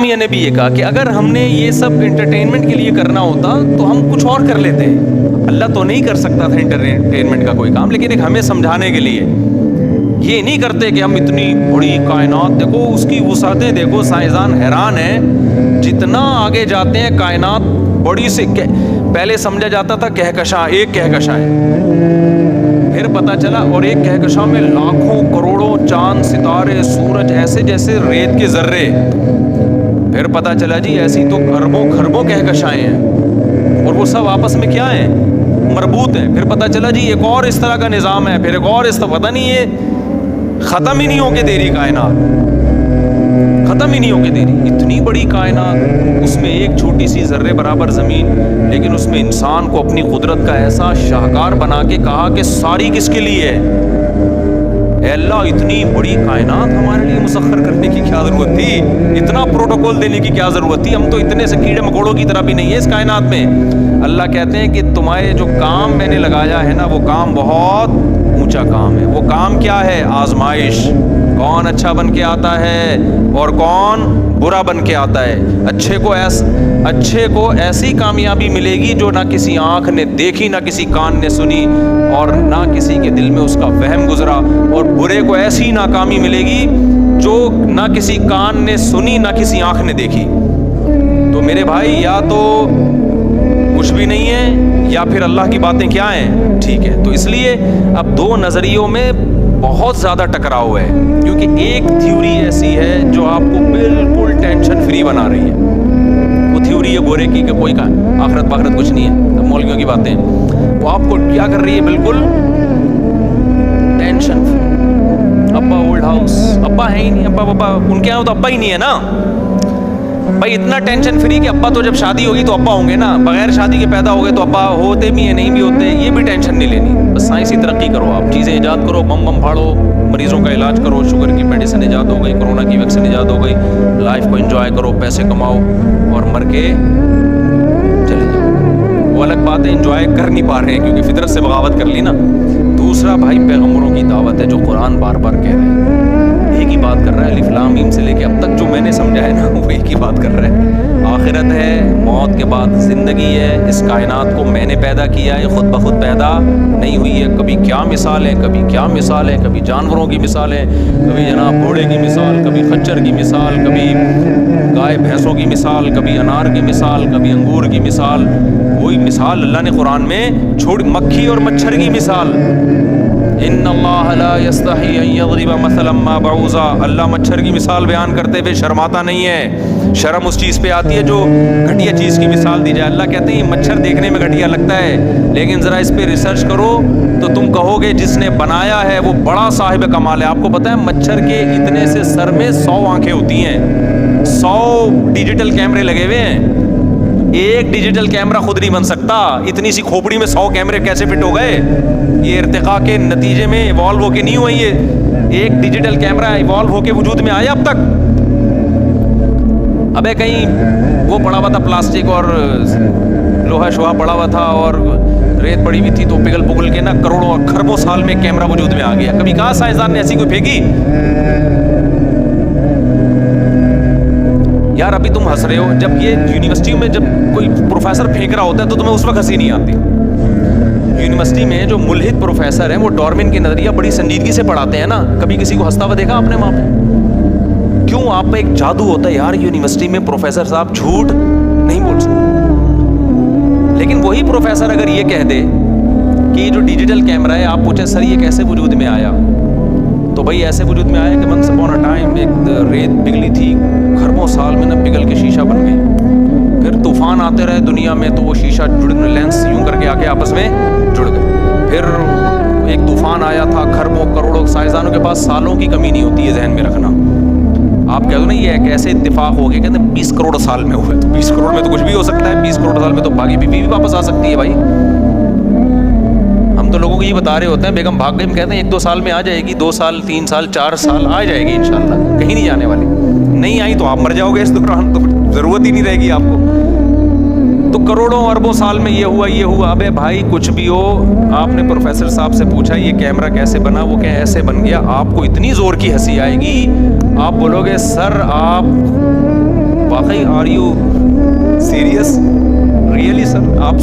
میاں نے بھی یہ کہا کہ اگر ہم نے یہ سب انٹرٹینمنٹ کے لیے کرنا ہوتا تو ہم کچھ اور کر لیتے. اللہ تو نہیں کر سکتا تھا انٹرٹینمنٹ کا کوئی کام, لیکن ایک ہمیں سمجھانے کے لیے یہ نہیں کرتے کہ ہم اتنی بڑی کائنات دیکھو, اس کی وسعتیں دیکھو, سائنسدان حیران ہیں جتنا آگے جاتے ہیں کائنات بڑی سے. پہلے سمجھا جاتا تھا کہکشاں, ایک کہکشاں ہے, پھر پتہ چلا اور ایک کہکشاں میں لاکھوں کروڑوں چاند ستارے سورج ایسے جیسے ریت کے ذرے. پھر پتہ چلا جی ایسی تو اربوں خربوں کہکشائیں ہیں اور وہ سب آپس میں کیا ہیں, مربوط ہیں. پھر پتہ چلا جی ایک اور اس طرح کا نظام ہے, پھر ایک اور اس طرح, پتہ نہیں یہ ختم ہی نہیں ہو کے دے رہی کائنات, ختم ہی نہیں ہو کے دے رہی. اتنی بڑی کائنات, اس میں ایک چھوٹی سی ذرے برابر زمین, لیکن اس میں انسان کو اپنی قدرت کا ایسا شاہکار بنا کے کہا کہ ساری کس کے لیے ہے. اے اللہ اتنی بڑی کائنات ہمارے لیے مسخر کرنے کی کیا ضرورت تھی, اتنا پروٹوکول دینے کی کیا ضرورت تھی, ہم تو اتنے سے کیڑے مکوڑوں کی طرح بھی نہیں ہے اس کائنات میں. اللہ کہتے ہیں کہ تمہارے جو کام میں نے لگایا ہے نا وہ کام بہت اونچا کام ہے. وہ کام کیا ہے؟ آزمائش. کون اچھا بن کے آتا ہے اور کون برا بن کے آتا ہے. اچھے کو ایسی کامیابی ملے گی جو نہ کسی آنکھ نے دیکھی, نہ کسی کان نے سنی, اور نہ کسی کے دل میں اس کا وہم گزرا. اور برے کو ایسی ناکامی ملے گی جو نہ کسی کان نے سنی, نہ کسی آنکھ نے دیکھی. تو میرے بھائی یا تو کچھ بھی نہیں ہے یا پھر اللہ کی باتیں کیا ہیں, ٹھیک ہے. تو اس لیے اب دو نظریوں میں بہت زیادہ ٹکراؤ ہے, کیونکہ ایک تھیوری ایسی ہے جو آپ کو بالکل ٹینشن فری بنا رہی ہے. وہ تھیوری ہے گورے کی کہ کوئی آخرت باخرت کچھ نہیں ہے, مولویوں کی باتیں. وہ آپ کو کیا کر رہی ہے, بالکل ٹینشن فری. ابا اولڈ ہاؤس, ابا ہے ہی نہیں, ابا ان کے یہاں تو ابا ہی نہیں ہے نا بھائی. اتنا ٹینشن فری کہ ابا تو جب شادی ہوگی تو ابا ہوں گے نا, بغیر شادی کے پیدا ہو گئے تو ابا ہوتے بھی ہیں نہیں بھی ہوتے, یہ بھی ٹینشن نہیں لینی. بس سائنسی ترقی کرو, آپ چیزیں ایجاد کرو, بم پھاڑو, مریضوں کا علاج کرو, شوگر کی میڈیسن ایجاد ہو گئی, کورونا کی ویکسین ایجاد ہو گئی, لائف کو انجوائے کرو, پیسے کماؤ اور مر کے چلے جاؤ. وہ الگ بات ہے انجوائے کر نہیں پا رہے ہیں کیونکہ فطرت سے بغاوت کر لی نا. دوسرا بھائی پیغمبروں کی دعوت ہے جو قرآن بار بار کہہ رہے ہیں, ایک ہی بات کر رہا ہے, الف لام میم سے لے کے اب تک جو میں نے سمجھا ہے نا وہ ایک ہی بات کر رہا ہے. آخرت ہے, موت کے بعد زندگی ہے, اس کائنات کو میں نے پیدا کیا ہے, خود بخود پیدا نہیں ہوئی ہے. کبھی کیا مثال ہے, کبھی کیا مثال ہے, کبھی جانوروں کی مثال ہے, کبھی جناب گھوڑے کی مثال, کبھی خچر کی مثال, کبھی گائے بھینسوں کی مثال, کبھی انار کی مثال, کبھی انگور کی مثال. کوئی مثال اللہ نے قرآن میں چھوڑ, مکھی اور مچھر کی مثال. ان اللہ لا یستحی ان یضرب مثلا ما بعوضا, اللہ مچھر کی مثال بیان کرتے ہوئے شرماتا نہیں ہے. شرم اس چیز پہ آتی ہے جو گھٹیا چیز کی مثال دی جائے. اللہ کہتے ہیں یہ مچھر دیکھنے میں گھٹیا لگتا ہے, لیکن ذرا اس پہ ریسرچ کرو تو تم کہو گے جس نے بنایا ہے وہ بڑا صاحب کمال ہے. آپ کو پتہ ہے مچھر کے اتنے سے سر میں 100 آنکھیں ہوتی ہیں, 100 ڈیجیٹل کیمرے لگے ہوئے ہیں. ایک ڈیجیٹل کیمرہ خود نہیں بن سکتا, اتنی سی کھوپڑی میں 100 کیمرے کیسے فٹ ہو گئے؟ یہ ارتقاء کے نتیجے میں ایوالو ہو کے نہیں ہوئی. یہ ایک ڈیجیٹل کیمرہ ایوالو ہو کے وجود میں آیا اب تک؟ ابے کہیں وہ پڑا ہوا تھا پلاسٹک اور لوہا شوہا پڑا ہوا تھا اور ریت پڑی ہوئی تھی تو پگھل پگھل کے نا کروڑوں خربوں سال میں کیمرہ وجود میں آ گیا. کبھی کہا سائنسدان نے ایسی کوئی پھینکی؟ یار ابھی تم ہنس رہے ہو, جب یہ یونیورسٹی میں جب کوئی پروفیسر پھینک رہا ہوتا ہے تو تمہیں اس وقت ہنسی نہیں آتی. یونیورسٹی میں جو ملحد پروفیسر ہیں وہ ڈارون کی نظریہ بڑی سنجیدگی سے پڑھاتے ہیں نا, کبھی کسی کو ہنستا ہوا دیکھا آپ نے وہاں پہ؟ کیوں؟ آپ پہ ایک جادو ہوتا ہے یار, یونیورسٹی میں پروفیسر صاحب جھوٹ نہیں بول سکتے. لیکن وہی پروفیسر اگر یہ کہہ دے کہ یہ جو ڈیجیٹل کیمرہ ہے, آپ پوچھیں سر یہ کیسے وجود میں آیا, تو بھائی ایسے وجود میں آیا کہ ونس اپون اے ٹائم ایک ریت پگھلی تھی, خربوں سال میں نہ پگھل کے شیشہ بن گئی. پھر طوفان آتے رہے دنیا میں تو وہ شیشہ لینس یوں کر کے آ کے آپس میں جڑ گئے. پھر ایک طوفان آیا تھا, خربوں کروڑوں, سائنسدانوں کے پاس سالوں کی کمی نہیں ہوتی ہے, ذہن میں رکھنا. آپ کہہ دو نا یہ ایک ایسے اتفاق ہو گیا, کہتے ہیں 20 کروڑ سال میں ہوئے, تو 20 کروڑ میں تو کچھ بھی ہو سکتا ہے. 20 کروڑ سال میں تو بھاگی بیوی بھی واپس آ سکتی ہے بھائی. ہم تو لوگوں کو یہ بتا رہے ہوتے ہیں بیگم بھاگ گئی, ہم کہتے ہیں 1-2 سال میں آ جائے گی, 2 سال 3 سال 4 سال آ جائے گی انشاءاللہ, کہیں نہیں جانے والی. نہیں آئی تو آپ مر جاؤ گے اس دوران, تو ضرورت ہی نہیں رہے گی آپ کو. تو کروڑوں اربوں سال میں یہ ہوا. ابے بھائی کچھ بھی ہو, آپ نے پروفیسر صاحب سے پوچھا یہ کیمرہ کیسے بنا, وہ کہ ایسے بن گیا. آپ کو اتنی زور کی ہنسی آئے گی, آپ بولو گے سر آپ भाई are you serious really sir आप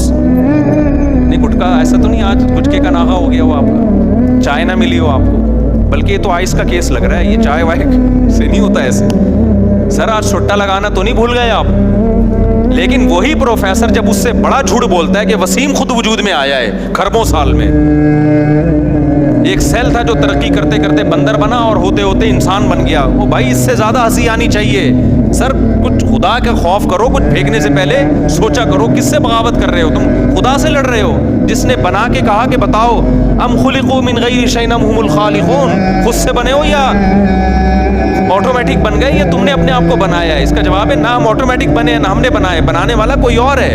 नहीं गुटखा ऐसा तो नहीं आज गुटखे का नागा हो गया हो आपका, चाय ना मिली हो आपको, बल्कि ये तो आइस का केस लग रहा है, ये चाय वाय से नहीं होता ऐसे। सर आज छुट्टा लगाना तो नहीं भूल गए आप? लेकिन वही प्रोफेसर जब उससे बड़ा झूठ बोलता है कि वसीम खुद वजूद में आया है खरबों साल में, एक सेल था जो तरक्की करते करते बंदर बना और होते होते इंसान बन गया, वो भाई इससे ज्यादा हंसी आनी चाहिए। सर कुछ खुदा का खौफ करो, कुछ फेंकने से पहले सोचा करो किससे बगावत कर रहे हो तुम, खुदा से लड़ रहे हो जिसने बना के कहा कि बताओ अम खुलिकू मिन गैरि शैइन अम हुमुल खालिकून, खुद से बने हो या ऑटोमेटिक बन गए, ये तुमने अपने आप को बनाया है? इसका जवाब है ना हम ऑटोमेटिक बने हैं ना हमने बनाए, बनाने वाला कोई और है।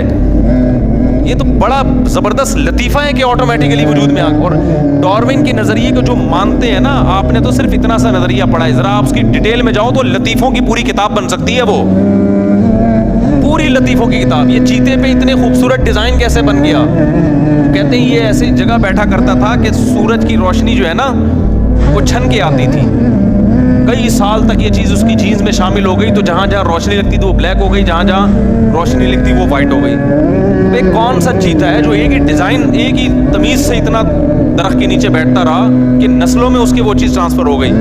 ये तो बड़ा जबरदस्त लतीफा है कि ऑटोमेटिकली वजूद में आ। और डार्विन के नजरिए को जो मानते हैं ना, आपने तो सिर्फ इतना सा नजरिया पढ़ा है, जरा आप उसकी डिटेल में जाओ तो लतीफों की पूरी किताब बन सकती है, वो पूरी लतीफों की किताब। ये चीते पे इतने खूबसूरत डिजाइन कैसे बन गया? कहते हैं ये ऐसी जगह बैठा करता था कि सूरज की रोशनी जो है ना वो छन के आती थी, कई साल तक ये चीज़ उसकी जीन्स में शामिल हो गई, तो जहाँ जहाँ रोशनी लगती थी वो ब्लैक हो गई, जहाँ जहाँ रोशनी लगती वो वाइट हो गई। तो कौन सा चीता है जो एक ही डिज़ाइन एक ही तमीज़ से इतना दरख्त के नीचे बैठता रहा कि नस्लों में उसकी वो चीज़ ट्रांसफ़र हो गई?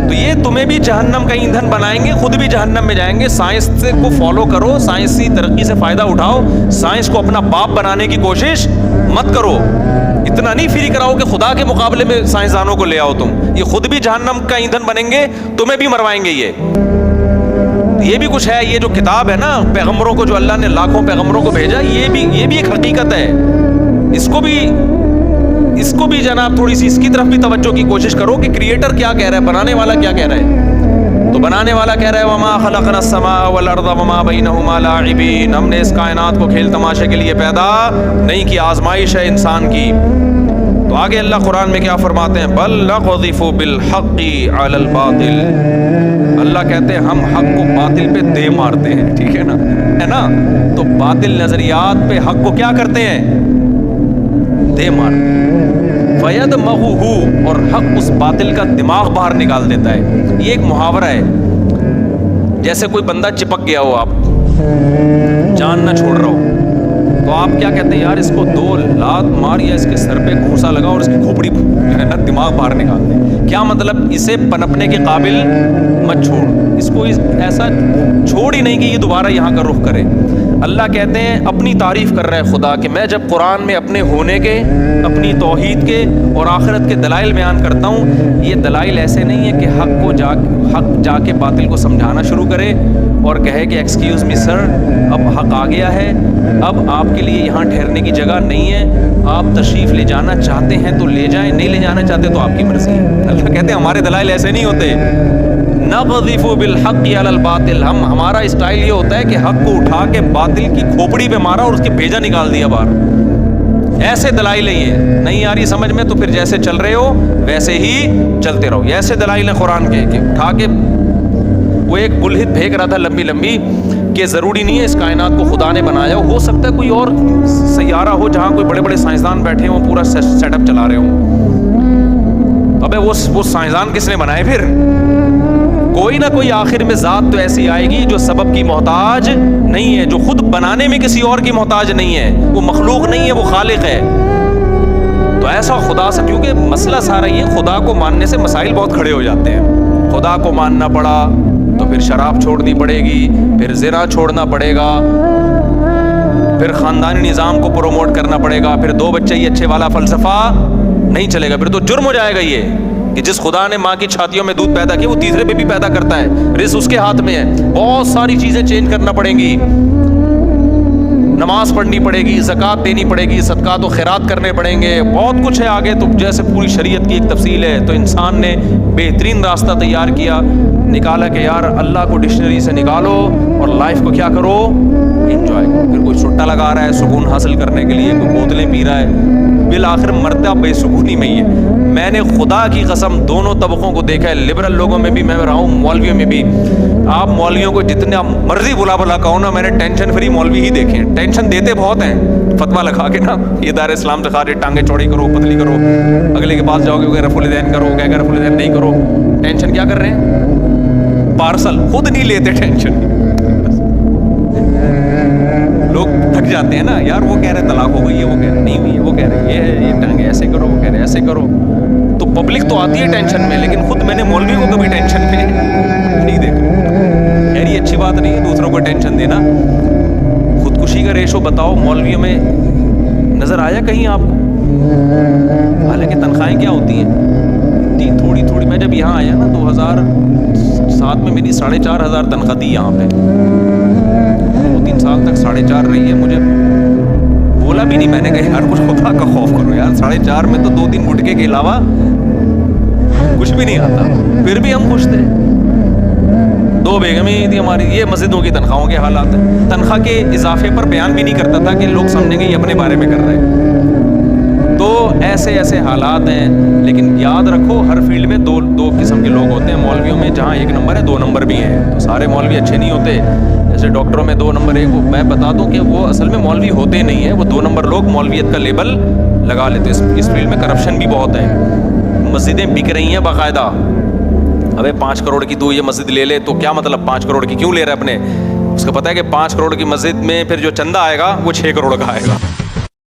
तो ये तुम्हें भी जहन्नम का ईंधन बनाएंगे, खुद भी जहन्नम में जाएंगे। साइंस से को फॉलो करो, साइंसी तरक्की से फ़ायदा उठाओ, साइंस को अपना बाप बनाने की कोशिश मत करो। इतना नहीं फ्री कराओ कि खुदा के मुकाबले में साइंसदानों को ले आओ तुम, ये खुद भी जहन्नम का ईंधन बनेंगे, तुम्हें भी मरवाएंगे। ये भी कुछ है, ये जो किताब है ना पैगंबरों को जो अल्लाह ने लाखों पैगंबरों को भेजा, ये भी एक हकीकत है। इसको भी जनाब थोड़ी सी इसकी तरफ भी तवज्जो की कोशिश करो कि क्रिएटर क्या कह रहा है, बनाने वाला क्या कह रहा है। तो बनाने वाला कह रहा है वमा खलक़नस समा वल अर्द वमा बैनहुमा लाइबीन, हमने इस कायनात को खेल तमाशे के लिए पैदा नहीं किया, आजमाइश है इंसान की। तो आगे अल्लाह कुरान में क्या फरमाते हैं, बल नक़ज़िफ़ु बिल हक़्क़ि अलल बातिल, अल्लाह कहते हैं हम हक को बातिल पे दे मारते हैं, ठीक है ना? तो बातिल नजरियात पे हक को क्या करते हैं? दे मारते हैं। फ़यदमग़ुहु, और हक उस बातिल का दिमाग बाहर निकाल देता है। ये एक मुहावरा है, जैसे कोई बंदा चिपक गया हो, आप जान ना छोड़ रहा हो, तो आप क्या कहते हैं, यार इसको 2 लात मार या इसके सर पे घूंसा लगा और इसकी खोपड़ी है ना दिमाग बाहर निकाल दे। क्या मतलब? इसे पनपने के काबिल मत छोड़, इसको ऐसा छोड़ ही नहीं कि ये दोबारा यहाँ का रुख करे। अल्लाह कहते हैं अपनी तारीफ कर रहा है खुदा कि मैं जब कुरान में अपने होने के, अपनी तौहीद के और आखिरत के दलाइल बयान करता हूँ, ये दलाइल ऐसे नहीं है कि हक जाके बातिल को समझाना शुरू करे और कहे कि एक्सक्यूज़ मी सर, अब हक आ गया है, अब आपके लिए यहाँ ठहरने की जगह नहीं है, आप तशरीफ़ ले जाना चाहते हैं तो ले जाएं, नहीं ले जाना चाहते तो आपकी मर्ज़ी है। अल्लाह कहते हैं हमारे दलाइल ऐसे नहीं होते। नक़ज़िफ़ु बिल हक़्क़ि अलल बातिल, हमारा स्टाइल ये होता है कि हक को उठा के बातिल की खोपड़ी पे मारा और उसके भेजा निकाल दिया बाहर। ऐसे दलाइल है, नहीं आ रही समझ में तो फिर जैसे चल रहे हो वैसे ही चलते रहो। ऐसे दलाइल हैं कुरान के कि उठा के, वो एक बुलहित फेंक रहा था लंबी लंबी कि ज़रूरी नहीं है इस कायनात को खुदा ने बनाया हो सकता है कोई और सैयारा हो जहाँ कोई बड़े बड़े साइंसदान बैठे हों, पूरा सेटअप चला रहे हों। अबे वो साइंसदान किसने बनाए फिर? कोई ना कोई आखिर में ज़ात तो ऐसी आएगी जो सबब की मोहताज नहीं है, जो खुद बनाने में किसी और की मोहताज नहीं है, वो मखलूक नहीं है, वो खालिक है। तो ऐसा खुदा से, क्योंकि मसला सारा ये खुदा को मानने से मसाइल बहुत खड़े हो जाते हैं। खुदा को मानना पड़ा तो फिर शराब छोड़नी पड़ेगी, फिर ज़िना छोड़ना पड़ेगा, फिर ख़ानदानी निज़ाम को प्रोमोट करना पड़ेगा, फिर 2 बच्चे ही अच्छे वाला फ़लसफ़ा नहीं चलेगा, फिर तो जुर्म हो जाएगा ये कि जिस खुदा ने माँ की छातियों में दूध पैदा किया वो तीसरे पे भी पैदा करता है, रिज़्क़ उसके हाथ में है। बहुत सारी चीज़ें चेंज करना पड़ेंगी, नमाज पढ़नी पड़ेगी, ज़कात देनी पड़ेगी, सदक़ात व खैरात करने पड़ेंगे, बहुत कुछ है आगे। तो जैसे पूरी शरीयत की एक तफसील है, तो इंसान ने बेहतरीन रास्ता तैयार किया, निकाला कि यार अल्लाह को डिक्शनरी से निकालो और लाइफ को क्या करो, एंजॉय करो। फिर कोई छुट्टा लगा रहा है सुकून हासिल करने के लिए, कोई बोतलें पी रहा है, बिल आखिर मरता बेसुकूनी में ही है। मैंने खुदा की कसम दोनों तबकों को देखा है, लिबरल लोगों में भी मैं रहा हूँ, मौलवियों में भी। आप मौलवियों को जितने आप मर्जी बुला कहो ना, मैंने टेंशन फ्री मौलवी ही देखे हैं। टेंशन देते बहुत हैं, फतवा लगा के ना, ये दार इस्लाम से खा रहे, टांगे चौड़ी करो, पतली करो, अगले के पास जाओगे रफुल दैन करो, क्या रफुल दैन नहीं करो। टेंशन क्या कर रहे हैं? पार्सल, खुद नहीं लेते टेंशन। लोग थक जाते हैं ना यार, वो कह रहे तलाक हो गई है, वो कह रहे नहीं हुई है, वो कह रहे ये टांगे ऐसे करो, वो कह रहे ऐसे करो। तो पब्लिक तो आती है टेंशन में, लेकिन खुद मैंने मौलवी को कभी टेंशन में नहीं देखा। खैर ये अच्छी बात नहीं है दूसरों को टेंशन देना। खुदकुशी का रेशो बताओ मौलवियों में नजर आया कहीं आपको? हालांकि तनख्वाहें क्या होती हैं थोड़ी थोड़ी। मैं जब यहाँ आया ना 2007 में मेरी 4,500 तनख्वाह थी यहाँ पे, 2-3 साल तक 4.5 रही है। मुझे बोला भी नहीं मैंने, कहा यार कुछ खुदा का खौफ करो यार, 4.5 में तो 2-3 गुटके के अलावा कुछ भी नहीं आता, फिर भी हम खुश थे। 2 बेगमें थी हमारी। ये मस्जिदों की तनख्वाहों के हालात हैं। तनख्वाह के इजाफे पर बयान भी नहीं करता था कि लोग समझेंगे ये अपने बारे में कर रहे हैं। तो ऐसे ऐसे हालात हैं। लेकिन याद रखो हर फील्ड में दो किस्म के लोग होते हैं। मौलवियों में जहाँ 1 नंबर है 2 नंबर भी हैं, तो सारे मौलवी अच्छे नहीं होते। जैसे डॉक्टरों में 2 नंबर 1, मैं बता दूं कि वो असल में मौलवी होते नहीं है, वो 2 नंबर लोग मौलवियत का लेबल लगा लेते हैं। इस फील्ड में करप्शन भी बहुत है। मस्जिदें बिक रही हैं बाकायदा। अबे 5 करोड़ की तू ये मस्जिद ले ले, तो क्या मतलब 5 करोड़ की क्यों ले रहा है अपने? उसका पता है कि 5 करोड़ की मस्जिद में फिर जो चंदा आएगा वो 6 करोड़ का आएगा।